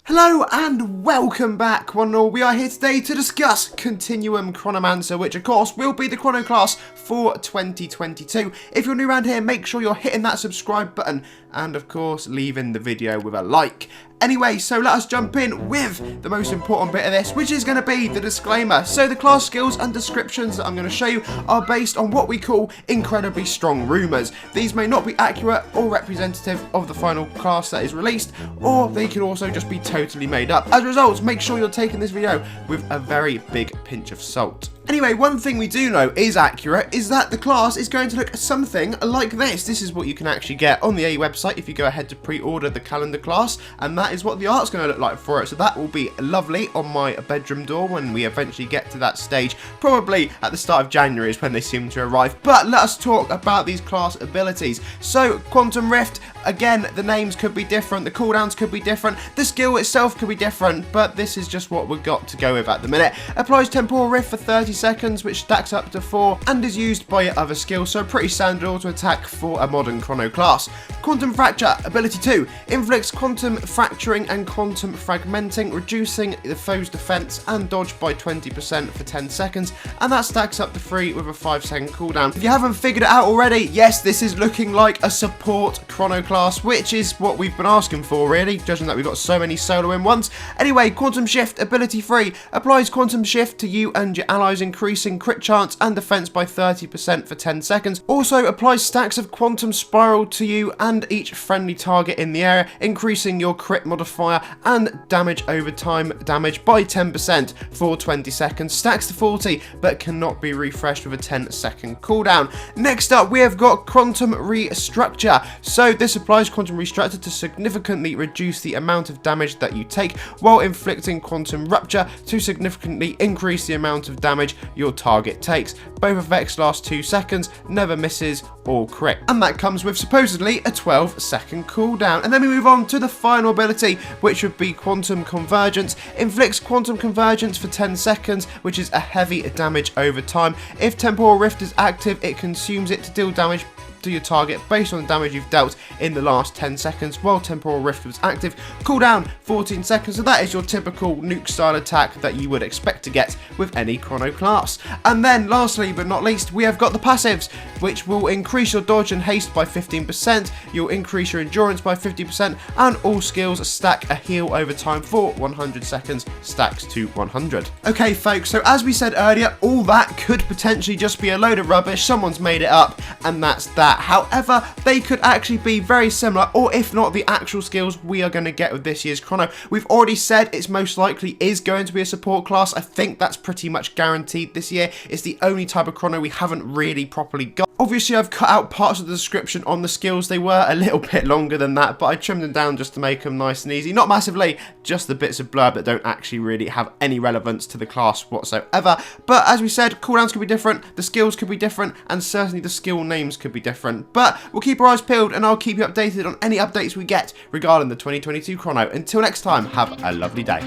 Hello and welcome back, one and all. We are here today to discuss Continuum Chronomancer, which of course will be the Chrono class for 2022. If you're new around here, make sure you're hitting that subscribe button and of course leaving the video with a like. Anyway, so let us jump in with the most important bit of this, which is going to be the disclaimer. So the class skills and descriptions that I'm going to show you are based on what we call incredibly strong rumours. These may not be accurate or representative of the final class that is released, or they can also just be totally made up. As a result, make sure you're taking this video with a very big pinch of salt. Anyway, one thing we do know is accurate is that the class is going to look something like this. This is what you can actually get on the AE website if you go ahead to pre-order the calendar class, and that is what the art's going to look like for it. So that will be lovely on my bedroom door when we eventually get to that stage. Probably at the start of January is when they seem to arrive. But let us talk about these class abilities. So Quantum Rift, again, the names could be different, the cooldowns could be different, the skill itself could be different, but this is just what we've got to go with at the minute. Applies Temporal Rift for 30 seconds, which stacks up to 4 and is used by your other skills, so pretty standard auto attack for a modern Chrono class. Quantum Fracture, ability 2, inflicts quantum fracturing and quantum fragmenting, reducing the foe's defense and dodge by 20% for 10 seconds, and that stacks up to 3 with a 5-second cooldown. If you haven't figured it out already, yes, this is looking like a support Chrono class, which is what we've been asking for really, judging that we've got so many solo in ones. Anyway, Quantum Shift, ability 3, applies Quantum Shift to you and your allies, increasing crit chance and defense by 30% for 10 seconds. Also applies stacks of Quantum Spiral to you and each friendly target in the area, increasing your crit modifier and damage over time damage by 10% for 20 seconds. Stacks to 40 but cannot be refreshed with a 10-second cooldown. Next up, we have got Quantum Restructure. So this applies Quantum Restructure to significantly reduce the amount of damage that you take, while inflicting Quantum Rupture to significantly increase the amount of damage your target takes. Both effects last 2 seconds, never misses or crit, and that comes with supposedly a 12-second cooldown. And then we move on to the final ability, which would be Quantum Convergence. Inflicts Quantum Convergence for 10 seconds, which is a heavy damage over time. If Temporal Rift is active, it consumes it to deal damage to your target based on the damage you've dealt in the last 10 seconds while Temporal Rift was active. Cooldown 14 seconds, so that is your typical nuke style attack that you would expect to get with any Chrono class. And then lastly but not least, we have got the passives, which will increase your dodge and haste by 15%, you'll increase your endurance by 50%, and all skills stack a heal over time for 100 seconds, stacks to 100. Okay folks, so as we said earlier, all that could potentially just be a load of rubbish, someone's made it up, and that's that. However, they could actually be very similar, or if not, the actual skills we are going to get with this year's Chrono. We've already said it's most likely is going to be a support class. I think that's pretty much guaranteed this year. It's the only type of Chrono we haven't really properly got. Obviously, I've cut out parts of the description on the skills. They were a little bit longer than that, but I trimmed them down just to make them nice and easy. Not massively, just the bits of blurb that don't actually really have any relevance to the class whatsoever. But as we said, cooldowns could be different, the skills could be different, and certainly the skill names could be different. But we'll keep our eyes peeled, and I'll keep you updated on any updates we get regarding the 2022 Chrono. Until next time, have a lovely day.